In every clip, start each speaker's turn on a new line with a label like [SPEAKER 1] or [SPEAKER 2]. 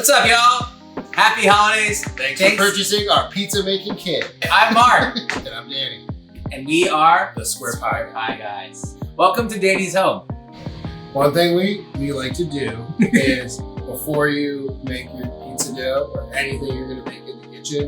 [SPEAKER 1] What's up, y'all? Happy holidays.
[SPEAKER 2] Thanks for purchasing our pizza making kit.
[SPEAKER 1] I'm Mark.
[SPEAKER 2] And I'm Danny.
[SPEAKER 1] And we are
[SPEAKER 2] The Square Pie
[SPEAKER 1] Guys. Welcome to Danny's home.
[SPEAKER 2] One thing we like to do is before you make your pizza dough or anything you're going to make in the kitchen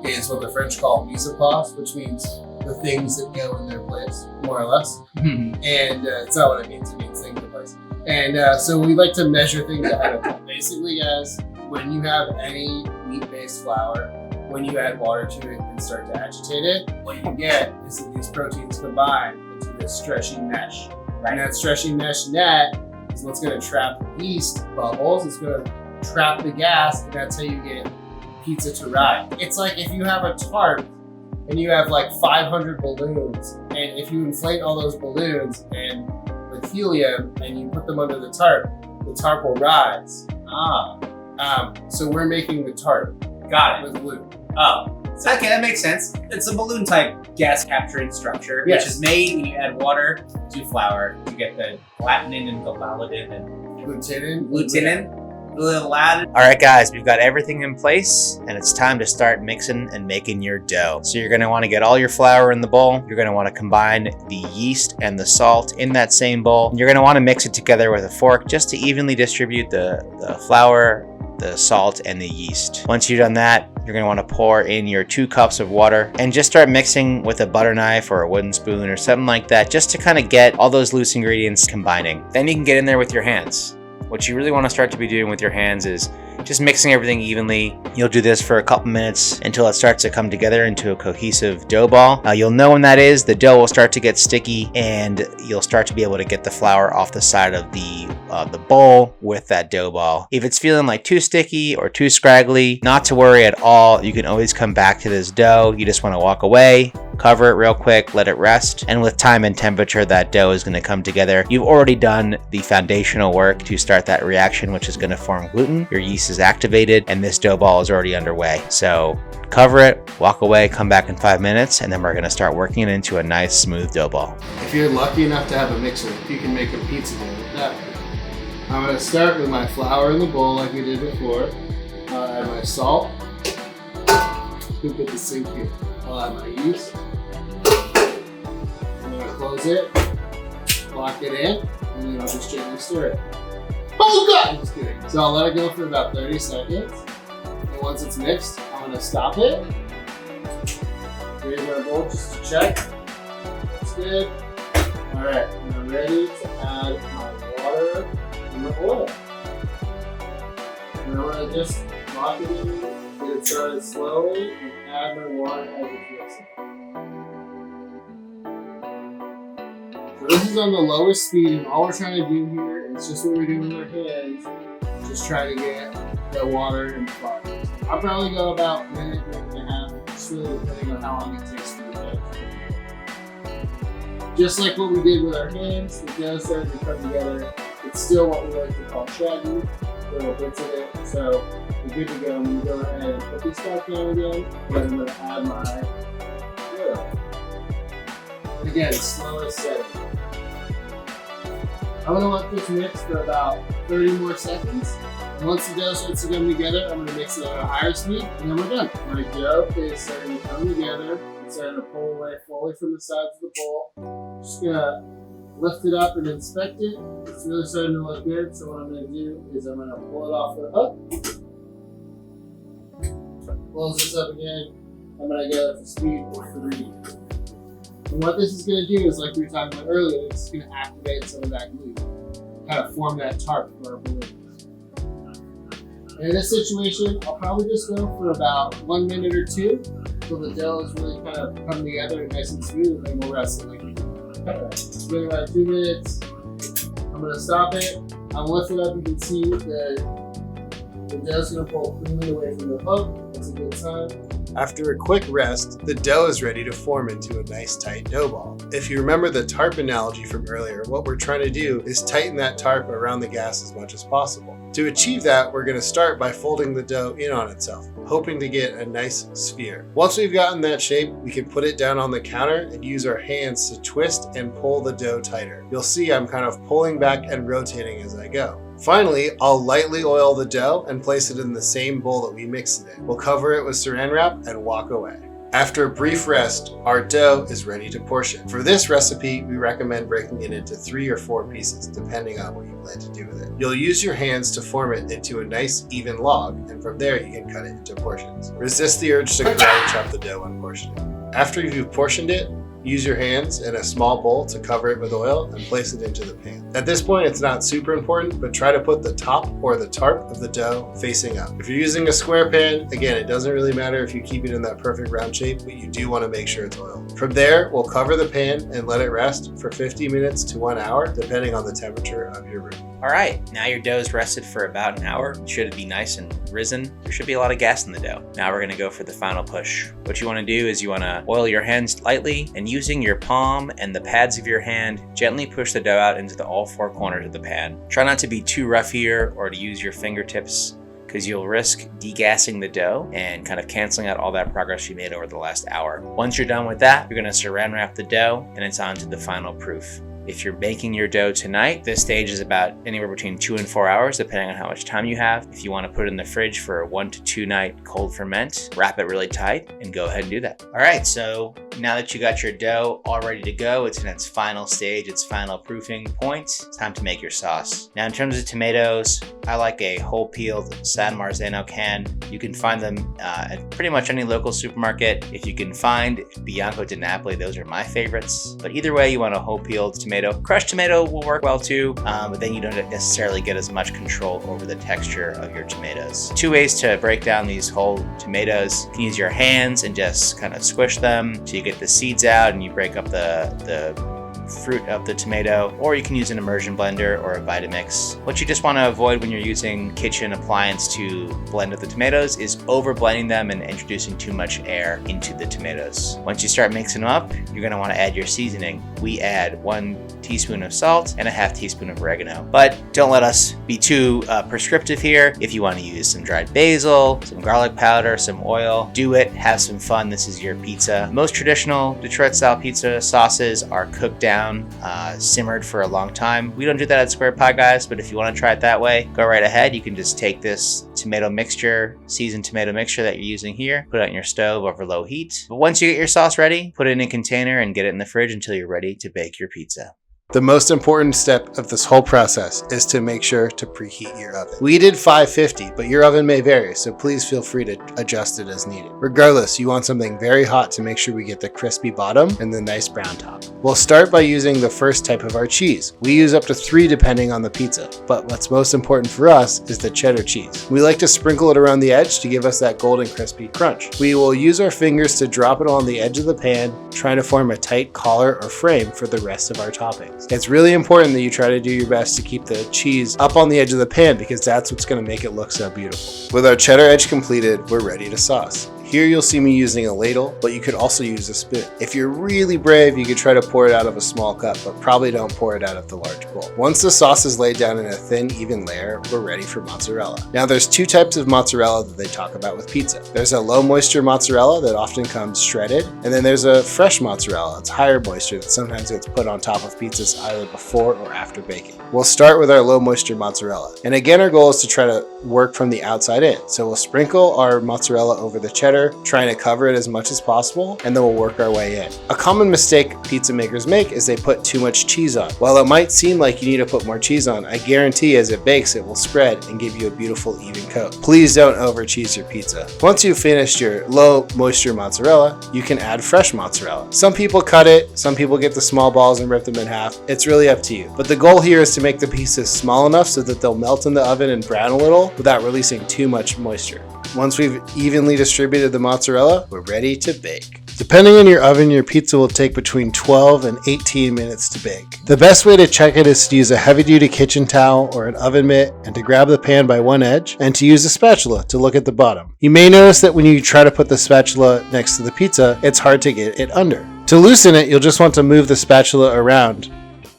[SPEAKER 2] is what the French call mise en place, which means the things that go in their place, more or less. And it's not what it means. It means things in place. And so we like to measure things ahead of time. Basically, guys, when you have any wheat-based flour, when you add water to it and start to agitate it, what you get is that these proteins combine into this stretchy mesh. And that stretchy mesh net is what's going to trap the yeast bubbles. It's going to trap the gas, and that's how you get pizza to ride. It's like if you have a tarp and you have like 500 balloons, and if you inflate all those balloons and with helium and you put them under the tarp will rise. So we're making the tarp.
[SPEAKER 1] Got it.
[SPEAKER 2] With glue.
[SPEAKER 1] Oh, okay, that makes sense. It's a balloon type gas capturing structure,
[SPEAKER 2] Yes.
[SPEAKER 1] which is made when you add water to flour. You get the gelatin and the gelatin and
[SPEAKER 2] Glutenin.
[SPEAKER 1] All right, guys, we've got everything in place, and it's time to start mixing and making your dough. So you're going to want to get all your flour in the bowl. You're going to want to combine the yeast and the salt in that same bowl. You're going to want to mix it together with a fork just to evenly distribute the flour, the salt, and the yeast. Once you've done that, you're going to want to pour in your 2 cups of water and just start mixing with a butter knife or a wooden spoon or something like that, just to kind of get all those loose ingredients combining. Then you can get in there with your hands. What you really want to start to be doing with your hands is just mixing everything evenly. You'll do this for a couple minutes until it starts to come together into a cohesive dough ball. You'll know when that is. The dough will start to get sticky, and you'll start to be able to get the flour off the side of the bowl with that dough ball. If it's feeling like too sticky or too scraggly, not to worry at all. You can always come back to this dough. You just want to walk away, cover it real quick, let it rest, and with time and temperature, that dough is going to come together. You've already done the foundational work to start that reaction, which is going to form gluten. Your yeast is activated, and this dough ball is already underway. So cover it, walk away, come back in 5 minutes, and then we're going to start working it into a nice smooth dough ball.
[SPEAKER 2] If you're lucky enough to have a mixer, you can make a pizza dough with that. I'm going to start with my flour in the bowl like we did before. I'll add my salt. Scoop at the sink here. I'll add my yeast. I'm going to close it, lock it in, and then I'll just gently stir it. Oh God! I'm just kidding. So I'll let it go for about 30 seconds. And once it's mixed, I'm going to stop it. Here's my bowl just to check. That's good. Alright, and I'm ready to add my water and the oil. And I'm going to just lock it in, get it started slowly, and add my water as it gets. So this is on the lowest speed, and all we're trying to do here is just what we're doing with our hands, just try to get the water and the flour. I'll probably go about a minute and a half, just really depending on how long it takes for the dough. Just like what we did with our hands, the dough started to come together. It's still what we like to call shaggy, little bits of it. So we're good to go. I'm going to go ahead and put this back down again, and I'm going to add my oil. And again, slow as setting. I'm going to let this mix for about 30 more seconds. And once the dough starts to come together, I'm going to mix it at a higher speed, and then we're done. My dough is starting to come together. It's starting to pull away fully from the sides of the bowl. Just going to lift it up and inspect it. It's really starting to look good, so what I'm going to do is I'm going to pull it off the hook. Close this up again. I'm going to go at the speed of 3. And what this is going to do is, like we were talking about earlier, it's going to activate some of that glue, kind of form that tarp for our balloon. And in this situation, I'll probably just go for about 1 minute or 2 until the dough is really kind of come together and nice and smooth, and then we'll rest it. It's been about 2 minutes. I'm going to stop it. I'll lift it up. You can see the dough's going to pull cleanly away from the hook. That's a good sign. After a quick rest, the dough is ready to form into a nice tight dough ball. If you remember the tarp analogy from earlier, what we're trying to do is tighten that tarp around the gas as much as possible. To achieve that, we're going to start by folding the dough in on itself, hoping to get a nice sphere. Once we've gotten that shape, we can put it down on the counter and use our hands to twist and pull the dough tighter. You'll see I'm kind of pulling back and rotating as I go. Finally, I'll lightly oil the dough and place it in the same bowl that we mixed it in. We'll cover it with saran wrap and walk away. After a brief rest, our dough is ready to portion. For this recipe, we recommend breaking it into 3 or 4 pieces, depending on what you plan to do with it. You'll use your hands to form it into a nice, even log, and from there you can cut it into portions. Resist the urge to ground chop the dough when portioning. After you've portioned it, use your hands in a small bowl to cover it with oil and place it into the pan. At this point, it's not super important, but try to put the top or the tarp of the dough facing up. If you're using a square pan, again, it doesn't really matter if you keep it in that perfect round shape, but you do want to make sure it's oiled. From there, we'll cover the pan and let it rest for 50 minutes to 1 hour, depending on the temperature of your room.
[SPEAKER 1] All right, now your dough's rested for about an hour. Should it be nice and risen? There should be a lot of gas in the dough. Now we're gonna go for the final push. What you wanna do is you wanna oil your hands lightly and using your palm and the pads of your hand, gently push the dough out into all 4 corners of the pan. Try not to be too rough here or to use your fingertips, because you'll risk degassing the dough and kind of canceling out all that progress you made over the last hour. Once you're done with that, you're gonna saran wrap the dough and it's on to the final proof. If you're baking your dough tonight, this stage is about anywhere between 2 and 4 hours, depending on how much time you have. If you want to put it in the fridge for a 1 to 2 night cold ferment, wrap it really tight and go ahead and do that. All right, so now that you got your dough all ready to go, it's in its final stage, its final proofing point, it's time to make your sauce. Now in terms of tomatoes, I like a whole peeled San Marzano can. You can find them at pretty much any local supermarket. If you can find Bianco di Napoli, those are my favorites. But either way, you want a whole peeled tomato. Crushed tomato will work well too, but then you don't necessarily get as much control over the texture of your tomatoes. 2 ways to break down these whole tomatoes. You can use your hands and just kind of squish them till you get the seeds out and you break up the fruit of the tomato, or you can use an immersion blender or a Vitamix. What you just want to avoid when you're using kitchen appliance to blend up the tomatoes is over blending them and introducing too much air into the tomatoes. Once you start mixing them up, you're going to want to add your seasoning. We add 1 teaspoon of salt and a ½ teaspoon of oregano, but don't let us be too prescriptive here. If you want to use some dried basil, some garlic powder, some oil, do it, have some fun. This is your pizza. Most traditional Detroit style pizza sauces are cooked down, simmered for a long time. We don't do that at Square Pie Guys, but if you want to try it that way, go right ahead. You can just take this tomato mixture, seasoned tomato mixture that you're using here, put it on your stove over low heat. But once you get your sauce ready, put it in a container and get it in the fridge until you're ready to bake your pizza.
[SPEAKER 2] The most important step of this whole process is to make sure to preheat your oven. We did 550, but your oven may vary, so please feel free to adjust it as needed. Regardless, you want something very hot to make sure we get the crispy bottom and the nice brown top. We'll start by using the first type of our cheese. We use up to 3 depending on the pizza, but what's most important for us is the cheddar cheese. We like to sprinkle it around the edge to give us that golden crispy crunch. We will use our fingers to drop it on the edge of the pan, trying to form a tight collar or frame for the rest of our toppings. It's really important that you try to do your best to keep the cheese up on the edge of the pan because that's what's going to make it look so beautiful. With our cheddar edge completed, we're ready to sauce. Here you'll see me using a ladle, but you could also use a spoon. If you're really brave, you could try to pour it out of a small cup, but probably don't pour it out of the large bowl. Once the sauce is laid down in a thin, even layer, we're ready for mozzarella. Now there's 2 types of mozzarella that they talk about with pizza. There's a low moisture mozzarella that often comes shredded, and then there's a fresh mozzarella. It's higher moisture that sometimes gets put on top of pizzas either before or after baking. We'll start with our low moisture mozzarella. And again, our goal is to try to work from the outside in. So we'll sprinkle our mozzarella over the cheddar, trying to cover it as much as possible, and then we'll work our way in. A common mistake pizza makers make is they put too much cheese on. While it might seem like you need to put more cheese on, I guarantee as it bakes, it will spread and give you a beautiful even coat. Please don't over cheese your pizza. Once you've finished your low moisture mozzarella, you can add fresh mozzarella. Some people cut it, some people get the small balls and rip them in half. It's really up to you. But the goal here is to make the pieces small enough so that they'll melt in the oven and brown a little without releasing too much moisture. Once we've evenly distributed the mozzarella, we're ready to bake. Depending on your oven, your pizza will take between 12 and 18 minutes to bake. The best way to check it is to use a heavy-duty kitchen towel or an oven mitt and to grab the pan by one edge and to use a spatula to look at the bottom. You may notice that when you try to put the spatula next to the pizza, it's hard to get it under. To loosen it, you'll just want to move the spatula around,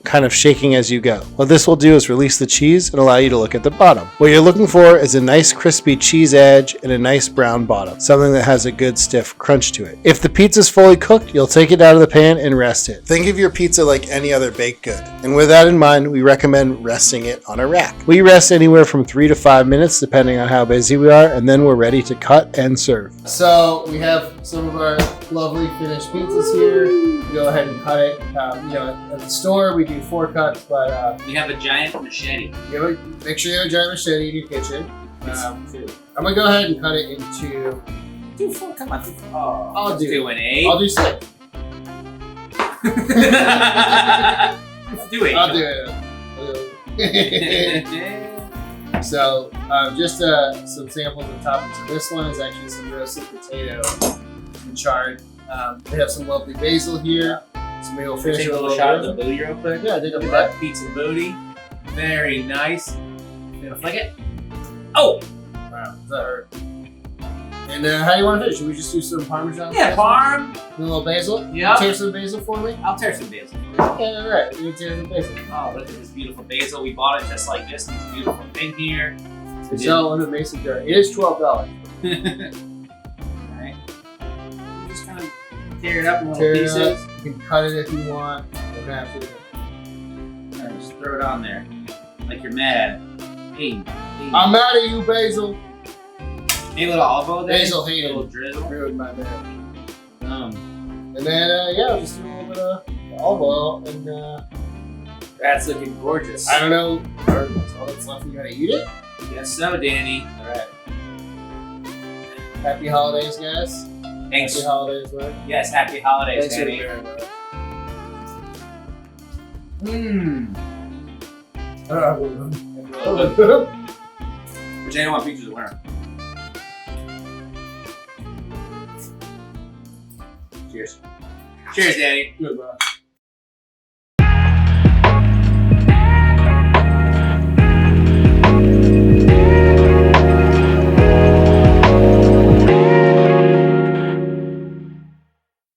[SPEAKER 3] kind of shaking as you go. What this will do is release the cheese and allow you to look at the bottom. What you're looking for is a nice crispy cheese edge and a nice brown bottom, something that has a good stiff crunch to it. If the pizza's fully cooked, you'll take it out of the pan and rest it. Think of your pizza like any other baked good. And with that in mind, we recommend resting it on a rack. We rest anywhere from 3 to 5 minutes depending on how busy we are, and then we're ready to cut and serve.
[SPEAKER 2] So we have some of our lovely finished pizzas here. Go ahead and cut it. At the store we do 4 cuts, but
[SPEAKER 4] We have a giant machete.
[SPEAKER 2] make sure you have a giant machete in your kitchen. I'm gonna go ahead and cut it into.
[SPEAKER 4] Do 4, come on. Oh,
[SPEAKER 2] I'll
[SPEAKER 4] let's
[SPEAKER 2] do
[SPEAKER 4] do an 8.
[SPEAKER 2] I'll do 6.
[SPEAKER 4] Let's do 8.
[SPEAKER 2] I'll do it. So, just some samples of toppings. So this one is actually some roasted potato and chard. We have some lovely basil here. So maybe we'll finish
[SPEAKER 4] Take
[SPEAKER 2] it
[SPEAKER 4] a
[SPEAKER 2] with
[SPEAKER 4] little shot of the booty real quick.
[SPEAKER 2] Yeah, I did
[SPEAKER 4] Look
[SPEAKER 2] a
[SPEAKER 4] at
[SPEAKER 2] butt.
[SPEAKER 4] that pizza booty. Very nice. Gonna flick it. Oh!
[SPEAKER 2] Wow, does that hurt? And how do you want to finish? Should we just do some Parmesan?
[SPEAKER 4] Yeah, parm.
[SPEAKER 2] A little basil?
[SPEAKER 4] Yeah.
[SPEAKER 2] Tear some basil for me?
[SPEAKER 4] I'll tear some basil.
[SPEAKER 2] Yeah, alright. You tear some basil.
[SPEAKER 4] Oh, look at this beautiful basil. We bought it just like this. This beautiful thing here.
[SPEAKER 2] We sell in a mason jar. It is $12.
[SPEAKER 4] Alright. Just kind of tear it up in
[SPEAKER 2] Tear
[SPEAKER 4] little
[SPEAKER 2] it up.
[SPEAKER 4] pieces.
[SPEAKER 2] You can cut it if you want. Don't have to.
[SPEAKER 4] And just throw it on there. Like you're mad. Hey.
[SPEAKER 2] I'm mad at you, basil.
[SPEAKER 4] Maybe a little olive oil there.
[SPEAKER 2] Basil
[SPEAKER 4] A
[SPEAKER 2] hated.
[SPEAKER 4] little drizzle.
[SPEAKER 2] Ruined my man.
[SPEAKER 4] Um,
[SPEAKER 2] And then, just do a little bit of olive oil. And
[SPEAKER 4] that's looking gorgeous.
[SPEAKER 2] I don't know. That's all that's left. You gotta eat it.
[SPEAKER 4] Guess so, Danny.
[SPEAKER 2] Alright. Happy holidays, guys.
[SPEAKER 4] Thanks.
[SPEAKER 2] Happy holidays, man.
[SPEAKER 4] Yes, happy holidays,
[SPEAKER 2] Thanks for
[SPEAKER 4] Danny.
[SPEAKER 2] bearing with us.
[SPEAKER 4] Mmm. Which I don't want pictures of wearing. Cheers. Cheers, Danny.
[SPEAKER 2] Good, bro.